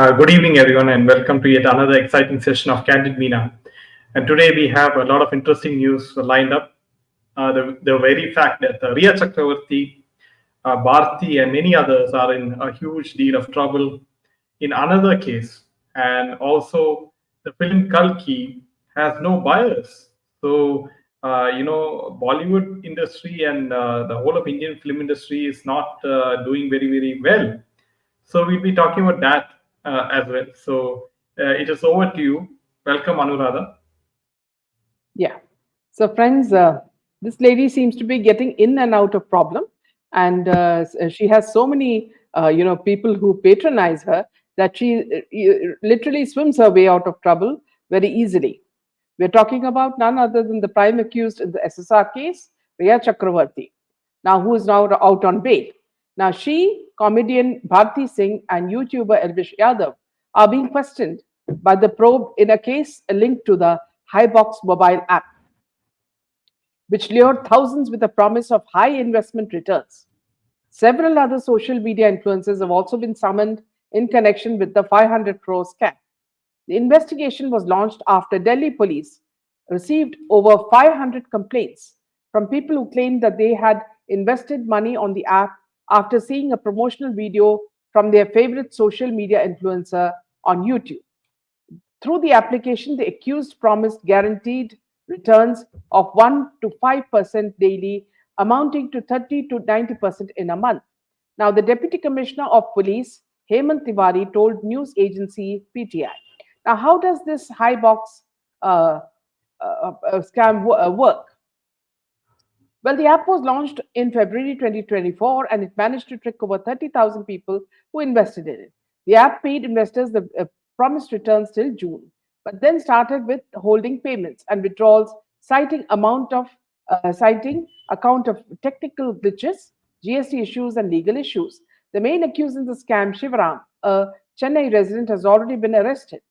Good evening, everyone, and welcome to yet another exciting session of Candid Meena. And today we have a lot of interesting news lined up. The very fact that Rhea Chakravarti, Bharti, and many others are in a huge deal of trouble in another case. And also, the film Kalki has no buyers. So, Bollywood industry and the whole of Indian film industry is not doing very, very well. So we'll be talking about that as well. So it is over to you. Welcome, Anuradha. Yeah. So, friends, this lady seems to be getting in and out of problem, and she has so many, people who patronize her that she literally swims her way out of trouble very easily. We're talking about none other than the prime accused in the SSR case, Rhea Chakravarti, now who is now out on bail. Now, she, comedian Bharti Singh, and YouTuber Elvish Yadav are being questioned by the probe in a case linked to the Highbox mobile app, which lured thousands with the promise of high investment returns. Several other social media influencers have also been summoned in connection with the 500 crore scam. The investigation was launched after Delhi police received over 500 complaints from people who claimed that they had invested money on the app after seeing a promotional video from their favorite social media influencer on YouTube. Through the application, the accused promised guaranteed returns of 1 to 5% daily, amounting to 30 to 90% in a month. Now, the Deputy Commissioner of Police, Hemant Tiwari, told news agency PTI. Now, how does this high box scam work? Well, the app was launched in February 2024 and it managed to trick over 30,000 people who invested in it. The app paid investors the promised returns till June, but then started with holding payments and withdrawals, citing account of technical glitches, GST issues, and legal issues. The main accused in the scam, Shivaram, a Chennai resident, has already been arrested.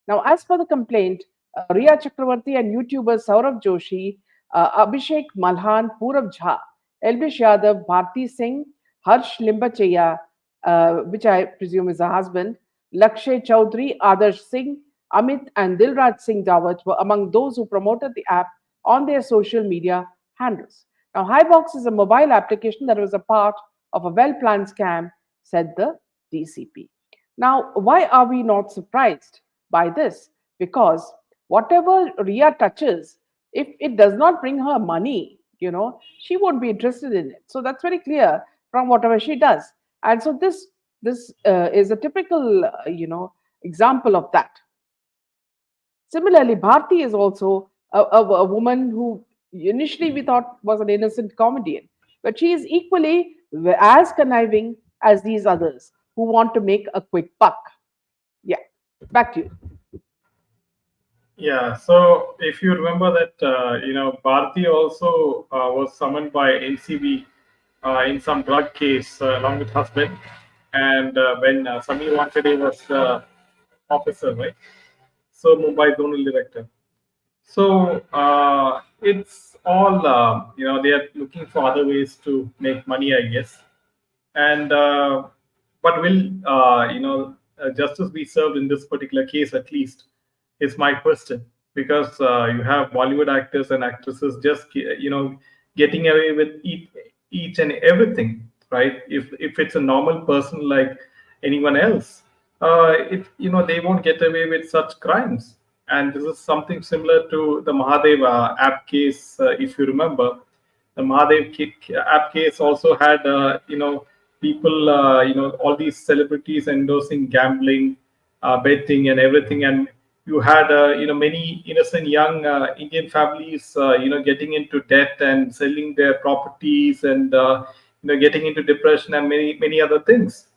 Now, as per the complaint, Rhea Chakravarti and YouTubers Saurabh Joshi, Abhishek Malhan, Purab Jha, Elvish Yadav, Bharti Singh, Harsh Limbachaya, which I presume is a husband, Lakshay Chaudhary, Adarsh Singh, Amit, and Dilraj Singh Dawat were among those who promoted the app on their social media handles. Now, Highbox is a mobile application that was a part of a well planned scam, said the DCP. Now, why are we not surprised by this? Because whatever Rhea touches, if it does not bring her money, she won't be interested in it. So that's very clear from whatever she does. And so this is a typical, example of that. Similarly, Bharti is also a woman who initially we thought was an innocent comedian, but she is equally as conniving as these others who want to make a quick buck. Yeah, back to you. Yeah. So if you remember that, Bharti also was summoned by NCB in some drug case along with husband, and when Samir Wankhede was officer, right? So Mumbai zonal director. So it's all they are looking for other ways to make money, I guess. And but will justice be served in this particular case? At least is my question, because you have Bollywood actors and actresses just getting away with each and everything, right? If it's a normal person like anyone else, it they won't get away with such crimes. And this is something similar to the Mahadev app case, if you remember. The Mahadev app case also had people, all these celebrities endorsing gambling, betting, and everything, and you had many innocent young Indian families getting into debt and selling their properties and getting into depression and many other things.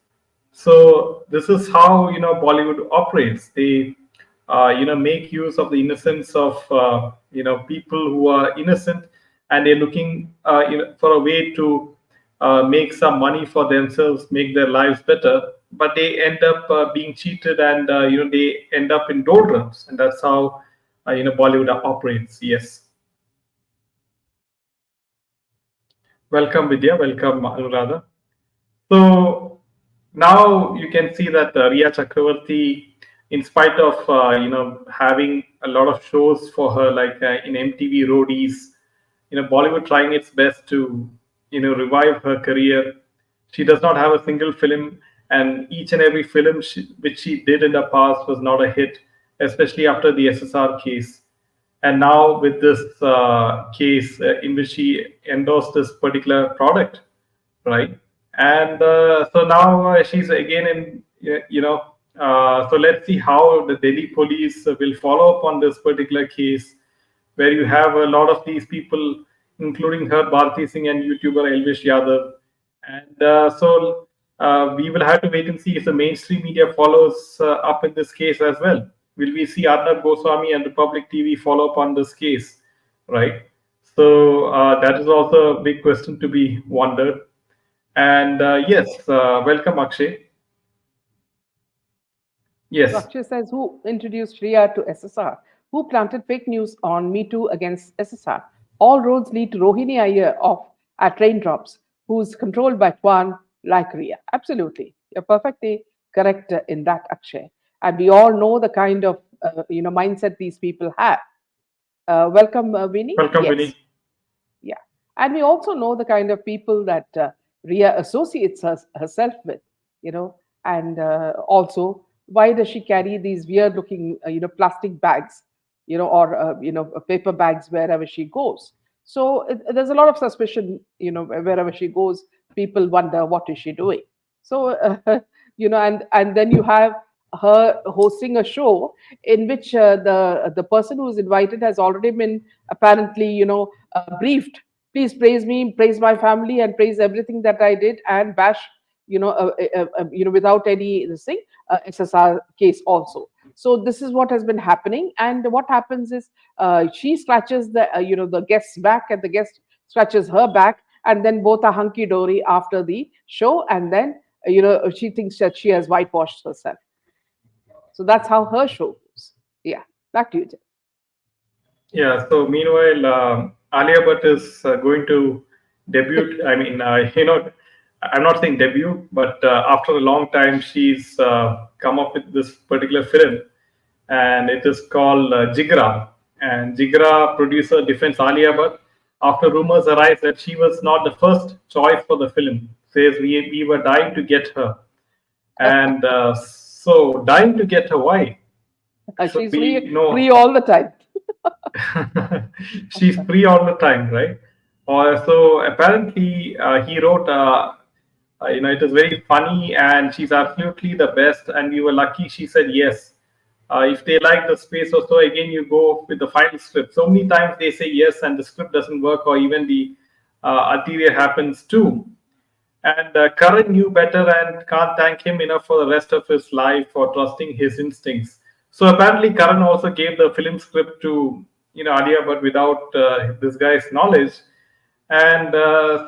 So this is how Bollywood operates. They make use of the innocence of people who are innocent, and they're looking for a way to make some money for themselves, make their lives better. But they end up being cheated, and they end up in doldrums, and that's how Bollywood operates. Yes. Welcome, Vidya. Welcome, Anuradha. So now you can see that Rhea Chakravarti, in spite of having a lot of shows for her, like in MTV Roadies, Bollywood trying its best to revive her career. She does not have a single film, and each and every film which she did in the past was not a hit, especially after the SSR case. And now with this case in which she endorsed this particular product, right? And so now she's again in, so let's see how the Delhi police will follow up on this particular case, where you have a lot of these people, including her, Bharti Singh, and YouTuber Elvish Yadav. And we will have to wait and see if the mainstream media follows up in this case as well. Will we see Arnab Goswami and Republic TV follow up on this case, right? So that is also a big question to be wondered. And yes, welcome, Akshay. So Yes, Akshay says, who introduced Rhea to SSR? Who planted fake news on Me Too against SSR? All roads lead to Rohini Iyer of at Raindrops, who's controlled by Kwan like Rhea. Absolutely. You're perfectly correct in that, Akshay. And we all know the kind of mindset these people have. Welcome, Vinny. welcome, Yes. Vinny. Yeah. And we also know the kind of people that Ria associates herself with, and also why does she carry these weird looking, plastic bags, or, paper bags wherever she goes. So there's a lot of suspicion, wherever she goes, people wonder what is she doing. So, and then you have her hosting a show in which the person who's invited has already been apparently, briefed. Please praise me, praise my family, and praise everything that I did, and bash, without any this thing, SSR case also. So this is what has been happening, and what happens is she scratches the guest's back, and the guest scratches her back, and then both are hunky dory after the show, and then she thinks that she has whitewashed herself. So that's how her show goes. Yeah, back to you, Jay. Yeah. So meanwhile, Alia Bhatt is going to debut. I mean, I'm not saying debut, but after a long time, she's come up with this particular film, and it is called Jigra. And Jigra producer defends Alia Bhatt after rumors arise that she was not the first choice for the film. Says we were dying to get her, and so dying to get her. Why? So She's we free know all the time. she's free all the time, right? So apparently he wrote, it is very funny and she's absolutely the best. And we were lucky she said yes. If they like the space or so, again, you go with the final script. So many times they say yes and the script doesn't work, or even the ulterior happens too. And Karan knew better and can't thank him enough for the rest of his life for trusting his instincts. So apparently, Karan also gave the film script to Alia, but without this guy's knowledge. And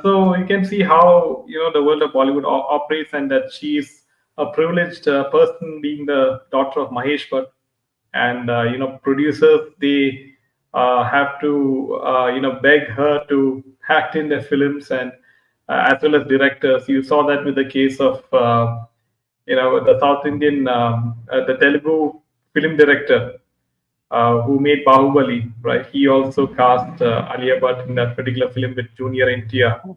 so you can see how the world of Bollywood operates, and that she's a privileged person, being the daughter of Mahesh Bhatt. And producers, they have to beg her to act in their films, and as well as directors. You saw that with the case of the South Indian, the Telugu film director who made Bahubali, right? He also cast Alia Bhatt in that particular film with Junior NTR.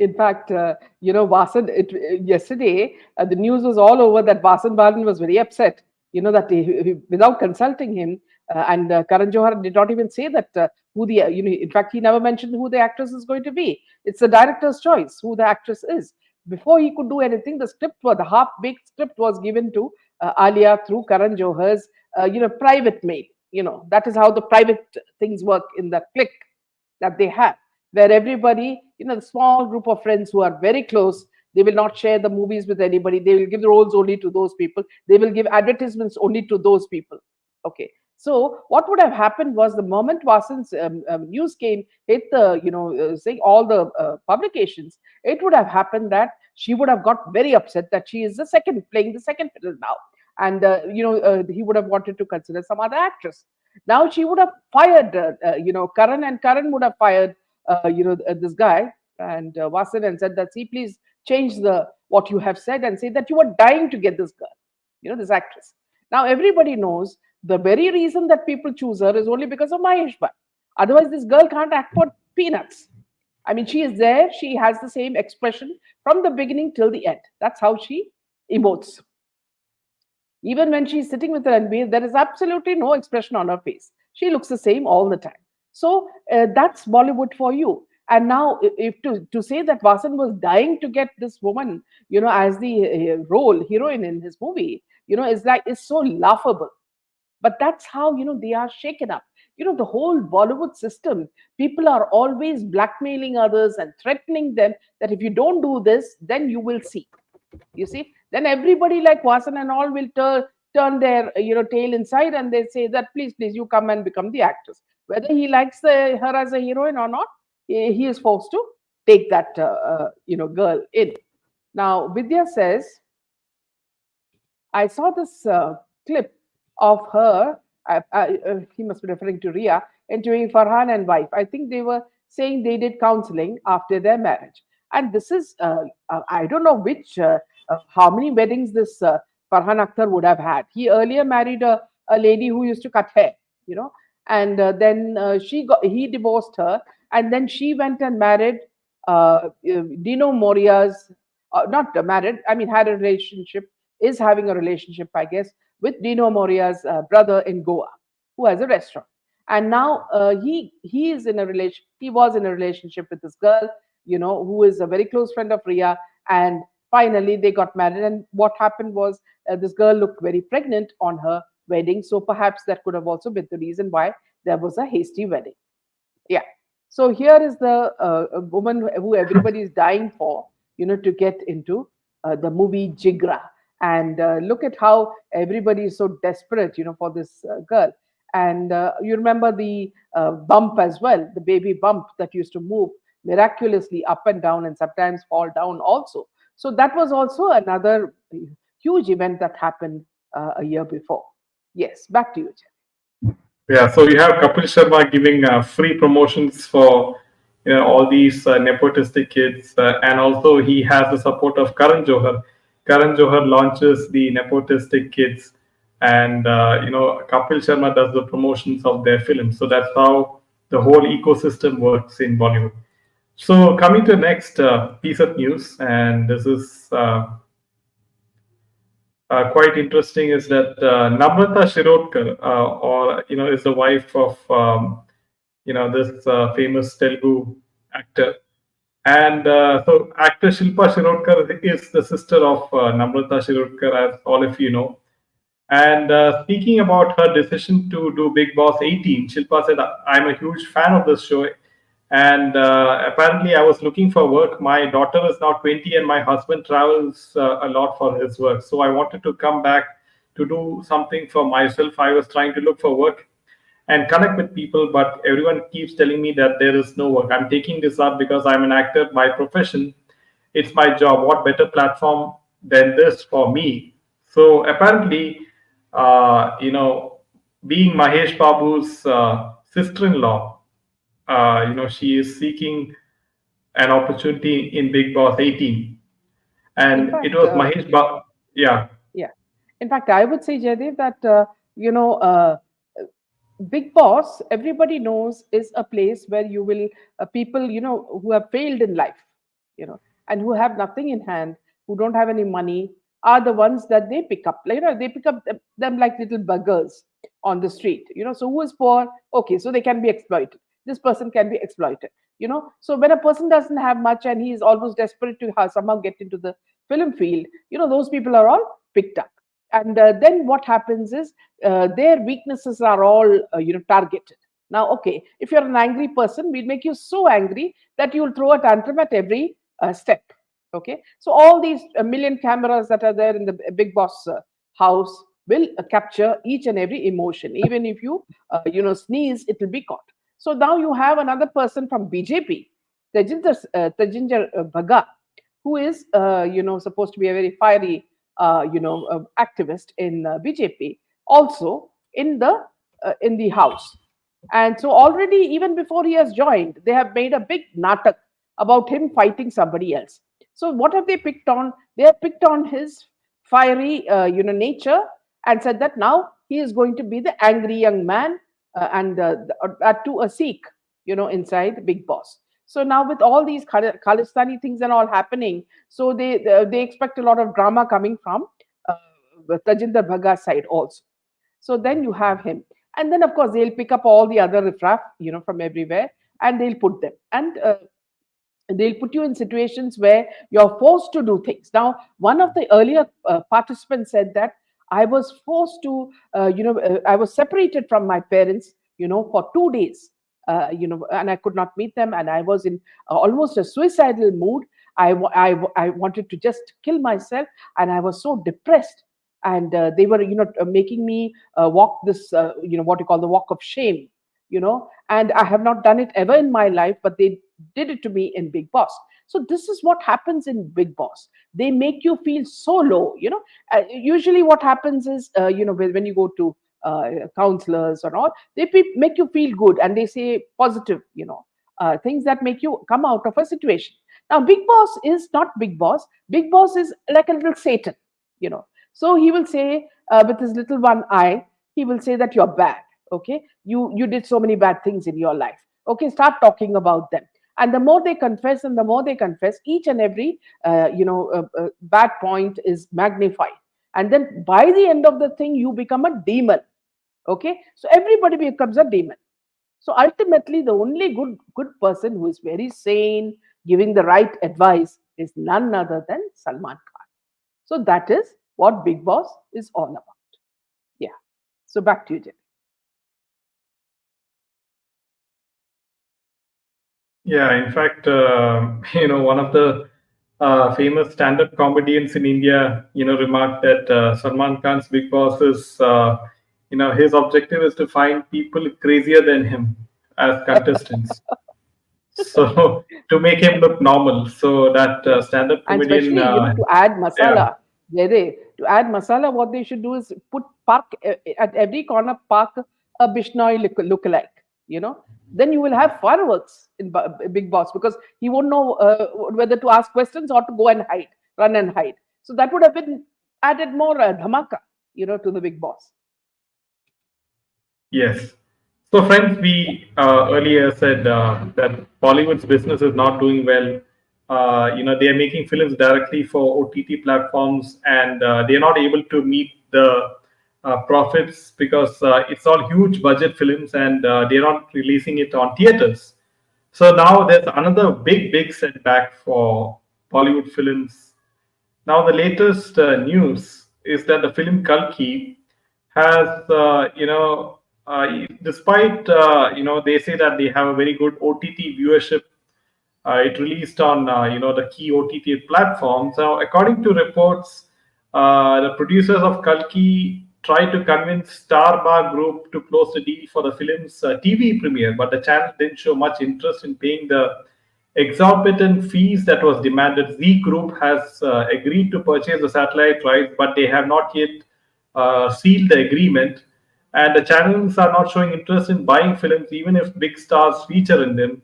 In fact, Vasan, yesterday, the news was all over that Vasan Balan was very upset, that without consulting him, and Karan Johar did not even say that who the, in fact, he never mentioned who the actress is going to be. It's the director's choice who the actress is. Before he could do anything, the half-baked script was given to Alia through Karan Johar's, private mail. That is how the private things work in the click that they have, where everybody, the small group of friends who are very close, they will not share the movies with anybody. They will give the roles only to those people. They will give advertisements only to those people. Okay. So what would have happened was, the moment Vasan's news came, hit the, saying all the publications, it would have happened that she would have got very upset that she is playing the second fiddle now. And, he would have wanted to consider some other actress. Now she would have fired, Karan, and Karan would have fired, this guy and Vasan, and said that, see, please change the what you have said and say that you were dying to get this girl, this actress. Now everybody knows the very reason that people choose her is only because of Mahesh Bhatt. Otherwise, this girl can't act for peanuts. I mean, she is there. She has the same expression from the beginning till the end. That's how she emotes. Even when she's sitting with Ranveer, there is absolutely no expression on her face. She looks the same all the time. So that's Bollywood for you. And now, if to say that Vasan was dying to get this woman, as the role heroine in his movie, is so laughable. But that's how they are shaken up. The whole Bollywood system. People are always blackmailing others and threatening them that if you don't do this, then you will see. You see, then everybody like Vasan and all will turn their tail inside, and they say that please you come and become the actress. Whether he likes her as a heroine or not, he is forced to take that girl in. Now Vidya says, I saw this clip of her. He must be referring to Rhea interviewing Farhan and wife. I think they were saying they did counseling after their marriage. And this is, I don't know how many weddings this Farhan Akhtar would have had. He earlier married a lady who used to cut hair, you know, and then he divorced her, and then she went and married Dino Moria's, not married, I mean, had a relationship, is having a relationship, I guess, with Dino Moria's brother in Goa, who has a restaurant. And now he is in a relation. He was in a relationship with this girl, who is a very close friend of Rhea. And finally, they got married. And what happened was this girl looked very pregnant on her wedding. So perhaps that could have also been the reason why there was a hasty wedding. Yeah. So here is the woman who everybody is dying for, to get into the movie Jigra. And look at how everybody is so desperate, for this girl. And you remember the bump as well, the baby bump that used to move miraculously up and down and sometimes fall down also. So that was also another huge event that happened a year before. Yes, back to you, Jeff. Yeah, so you have Kapil Sharma giving free promotions for all these nepotistic kids, and also he has the support of Karan Johar. Karan Johar launches the nepotistic kids, and Kapil Sharma does the promotions of their films. So that's how the whole ecosystem works in Bollywood. So coming to the next piece of news, and this is quite interesting, is that Namrata Shirodkar, or is the wife of this famous Telugu actor, and so actor Shilpa Shirodkar is the sister of Namrata Shirodkar, as all of you know. And speaking about her decision to do Big Boss 18, Shilpa said, "I'm a huge fan of this show, and apparently I was looking for work. My daughter is now 20 and my husband travels a lot for his work, so I wanted to come back to do something for myself. I was trying to look for work and connect with people, but everyone keeps telling me that there is no work. I'm taking this up because I'm an actor by profession. It's my job. What better platform than this for me?" So apparently, being Mahesh Babu's sister-in-law, she is seeking an opportunity in Big Boss 18, In and it fact, was Mahesh Babu. Yeah, yeah. In fact, I would say, Jaydev, that you know, Big Boss, everybody knows, is a place where you will people, who have failed in life, and who have nothing in hand, who don't have any money, are the ones that they pick up. They pick up them like little buggers on the street. So who is poor? Okay, so they can be exploited. This person can be exploited. So when a person doesn't have much and he is almost desperate to somehow get into the film field, those people are all picked up. And then what happens is their weaknesses are all targeted. Now, okay, if you're an angry person, we'll make you so angry that you'll throw a tantrum at every step. Okay, so all these million cameras that are there in the Big Boss house will capture each and every emotion. Even if you sneeze, it will be caught. So now you have another person from BJP, Tejinder Bhaga, who is supposed to be a very fiery activist in BJP, also in the house. And so already, even before he has joined, they have made a big natak about him fighting somebody else. So what have they picked on? They have picked on his fiery, nature, and said that now he is going to be the angry young man, and to a Sikh, inside Big Boss. So now with all these Khalistani things and all happening, so they expect a lot of drama coming from uh, Tajinder Bhagga's side also. So then you have him, and then of course they'll pick up all the other riffraff, from everywhere, and they'll put them, and they'll put you in situations where you're forced to do things. Now, one of the earlier participants said that I was forced to, I was separated from my parents, for 2 days, and I could not meet them, and I was in almost a suicidal mood. I wanted to just kill myself, and I was so depressed. And they were, making me walk this, what you call the walk of shame, and I have not done it ever in my life, but they did it to me in Big Boss. So this is what happens in Big Boss. They make you feel so low. Usually what happens is, when you go to counselors or all, they make you feel good, and they say positive, things that make you come out of a situation. Now, Big Boss is not Big Boss. Big Boss is like a little Satan, you know. So he will say, with his little one eye, he will say that you're bad. Okay, you did so many bad things in your life. Okay, start talking about them. And the more they confess, and the more they confess, each and every bad point is magnified. And then by the end of the thing, you become a demon. Okay, so everybody becomes a demon. So ultimately, the only good person who is very sane, giving the right advice, is none other than Salman Khan. So that is what Big Boss is all about. Yeah. So back to you, Jay. Yeah, in fact, one of the famous stand-up comedians in India, remarked that Salman Khan's Big Boss is, his objective is to find people crazier than him as contestants. So to make him look normal, so that stand-up And comedian, especially, to add yeah, masala, to add masala, what they should do is put park at every corner, park a Bishnoi look-alike, then you will have fireworks in Big Boss, because he won't know whether to ask questions or to go and hide, run and hide. So that would have been added more dhamaka, to the Big Boss. yes. So, friends, we earlier said that Bollywood's business is not doing well. They are making films directly for OTT platforms, and they are not able to meet the profits because it's all huge budget films, and they're not releasing it on theaters. So now there's another big setback for Bollywood films. Now, the latest news is that the film Kalki has, despite, they say that they have a very good OTT viewership. It released on, the key OTT platforms. Now, according to reports, the producers of Kalki tried to convince Starbar Group to close the deal for the film's TV premiere, but the channel didn't show much interest in paying the exorbitant fees that was demanded. Z Group has agreed to purchase the satellite rights, but they have not yet sealed the agreement. And the channels are not showing interest in buying films, even if big stars feature in them.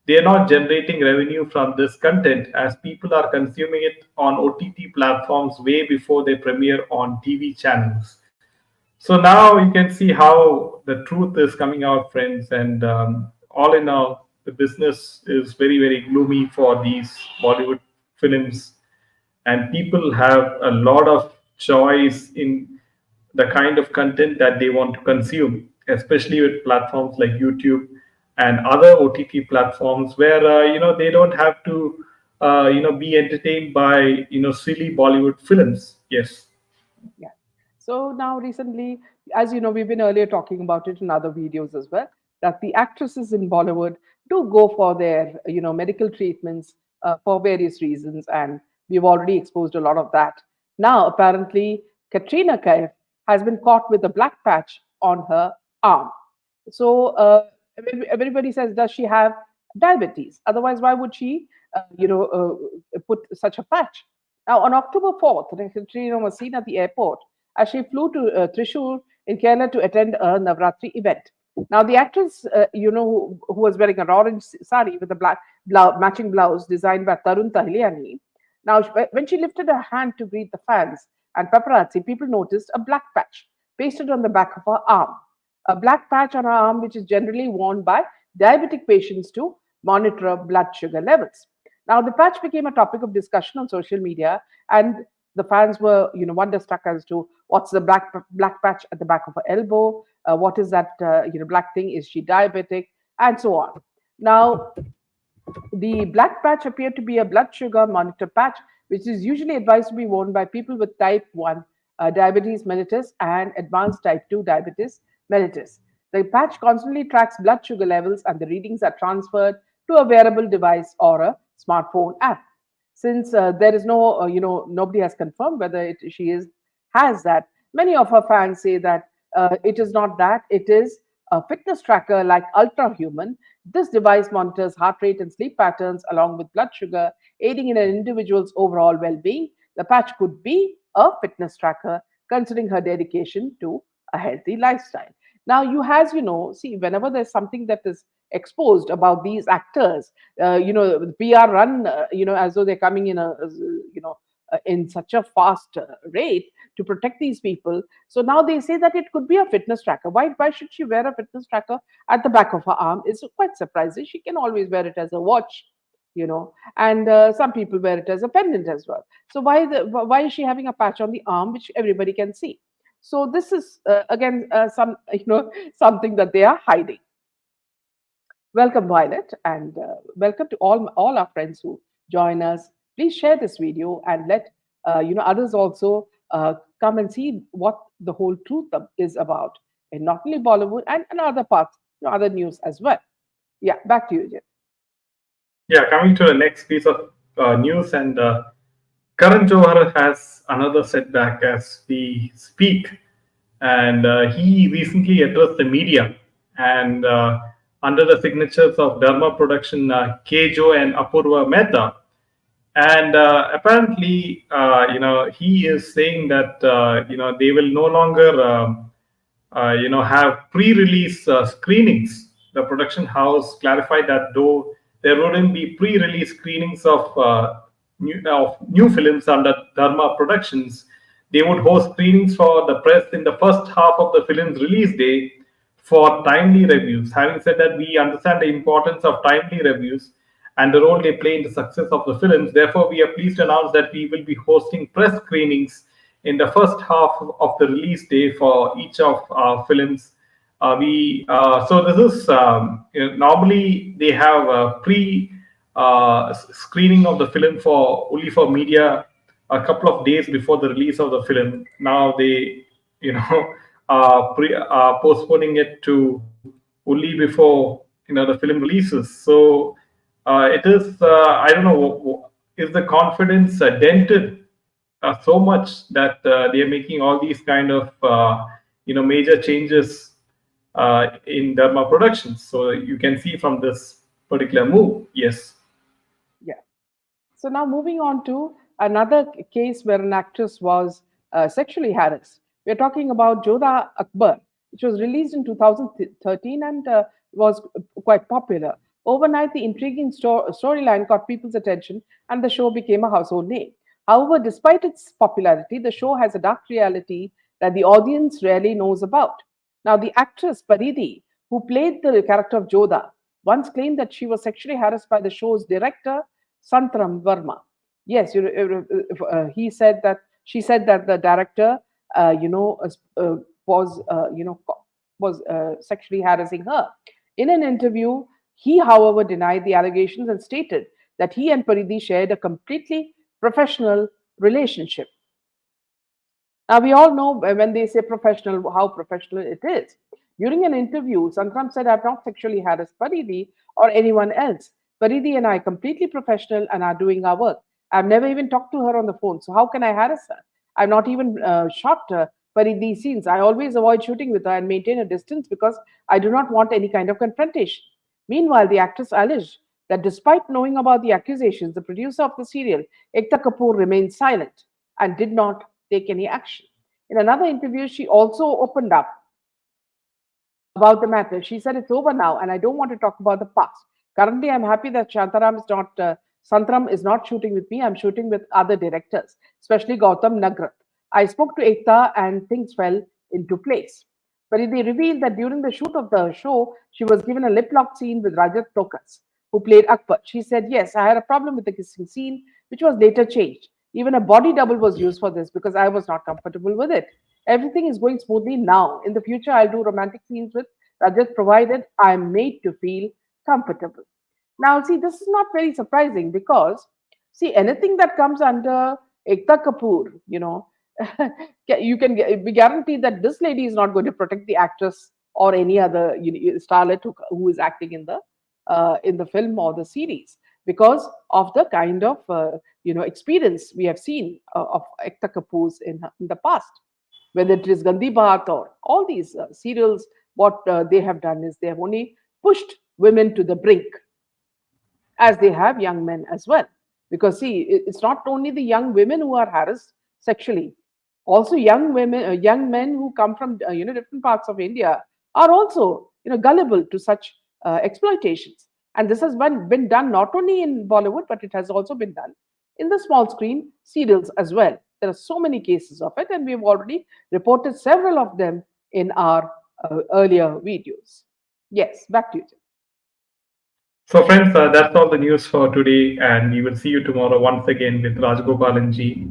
They are not generating revenue from this content as people are consuming it on OTT platforms way before they premiere on TV channels. So now you can see how the truth is coming out, friends. And all in all, the business is very gloomy for these Bollywood films, and people have a lot of choice in the kind of content that they want to consume, especially with platforms like YouTube and other OTT platforms, where they don't have to be entertained by silly Bollywood films. Yes. Yeah. So now recently, as you know, we've been earlier talking about it in other videos as well, that the actresses in Bollywood do go for their, medical treatments for various reasons, and we've already exposed a lot of that. Now, apparently, Katrina Kaif has been caught with a black patch on her arm. So everybody says, does she have diabetes? Otherwise, why would she, put such a patch? Now, on October 4th, Katrina was seen at the airport as she flew to Thrissur in Kerala to attend a Navratri event. Now, the actress, who was wearing an orange sari with a black matching blouse designed by Tarun Tahiliani, Now, when she lifted her hand to greet the fans and paparazzi, people noticed a black patch pasted on the back of her arm. A black patch on her arm, which is generally worn by diabetic patients to monitor blood sugar levels. Now, the patch became a topic of discussion on social media, and the fans were, wonderstruck as to what's the black patch at the back of her elbow, what is that, black thing? Is she diabetic, and so on. Now, the black patch appeared to be a blood sugar monitor patch, which is usually advised to be worn by people with type 1 diabetes mellitus and advanced type 2 diabetes mellitus. The patch constantly tracks blood sugar levels, and the readings are transferred to a wearable device or a smartphone app. Since there is no, nobody has confirmed whether she is has that. Many of her fans say that it is not that, it is a fitness tracker like Ultra Human. This device monitors heart rate and sleep patterns along with blood sugar, aiding in an individual's overall well being. The patch could be a fitness tracker, considering her dedication to a healthy lifestyle. Now, see, whenever there's something that is exposed about these actors, the PR run, as though they're coming in in such a fast rate to protect these people. So now they say that it could be a fitness tracker. Why should she wear a fitness tracker at the back of her arm? It's quite surprising. She can always wear it as a watch, and some people wear it as a pendant as well. So why is she having a patch on the arm which everybody can see? So this is again some something that they are hiding. Welcome, Violet, and welcome to all our friends who join us. Please share this video and let others also come and see what the whole truth is about in not only Bollywood and other parts, other news as well. Yeah, back to you, Jim. Yeah, coming to the next piece of news, and Karan Johar has another setback as we speak, and he recently addressed the media, and under the signatures of Dharma Production, Kejo and Apurva Mehta, and apparently, he is saying that they will no longer have pre-release screenings. The production house clarified that though there wouldn't be pre-release screenings of new films under Dharma Productions, they would host screenings for the press in the first half of the film's release day for timely reviews. Having said that, we understand the importance of timely reviews and the role they play in the success of the films. Therefore, we are pleased to announce that we will be hosting press screenings in the first half of the release day for each of our films. We So this is normally they have a pre screening of the film for only for media a couple of days before the release of the film. Now they postponing it to only before the film releases. So it is I don't know, is the confidence dented so much that they are making all these kind of major changes in Dharma Productions. So you can see from this particular move. Yes. Yeah. So now moving on to another case where an actress was sexually harassed. We're talking about Jodha Akbar, which was released in 2013 and was quite popular. Overnight, the intriguing storyline caught people's attention and the show became a household name. However, despite its popularity, the show has a dark reality that the audience rarely knows about. Now, the actress Paridhi, who played the character of Jodha, once claimed that she was sexually harassed by the show's director, Santram Verma. Yes, he said that she said that the director, was sexually harassing her. In an interview, he, however, denied the allegations and stated that he and Paridhi shared a completely professional relationship. Now, we all know when they say professional, how professional it is. During an interview, Santram said, I've not sexually harassed Paridhi or anyone else. Paridhi and I are completely professional and are doing our work. I've never even talked to her on the phone, so how can I harass her? I've not even shot Paridhi scenes. I always avoid shooting with her and maintain a distance because I do not want any kind of confrontation. Meanwhile, the actress alleged that despite knowing about the accusations, the producer of the serial, Ekta Kapoor, remained silent and did not take any action. In another interview, she also opened up about the matter. She said, it's over now, and I don't want to talk about the past. Currently, I'm happy that Shantaram is not Santram is not shooting with me. I'm shooting with other directors, especially Gautam Nagrat. I spoke to Ekta and things fell into place. But they revealed that during the shoot of the show, she was given a lip lock scene with Rajat Tokas, who played Akbar. She said, yes, I had a problem with the kissing scene, which was later changed. Even a body double was used for this because I was not comfortable with it. Everything is going smoothly now. In the future, I'll do romantic scenes with Rajat provided I'm made to feel comfortable. Now, see, this is not very surprising because, see, anything that comes under Ekta Kapoor, you can be guaranteed that this lady is not going to protect the actress or any other starlet who is acting in the film or the series because of the kind of experience we have seen of Ekta Kapoor's in the past. Whether it is Gandhi Bhat or all these serials, what they have done is they have only pushed women to the brink as they have young men as well. Because see, it's not only the young women who are harassed sexually, also young women, young men who come from different parts of India are also gullible to such exploitations. And this has been done not only in Bollywood, but it has also been done in the small screen serials as well. There are so many cases of it, and we've already reported several of them in our earlier videos. Yes, back to you, Jim. So, friends, that's all the news for today, and we will see you tomorrow once again with Rajgopalanji.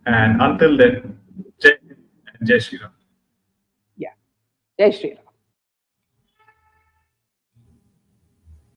And until then, Jai Hind and Jai Shri Ram. Yeah, Jai Shri Ram.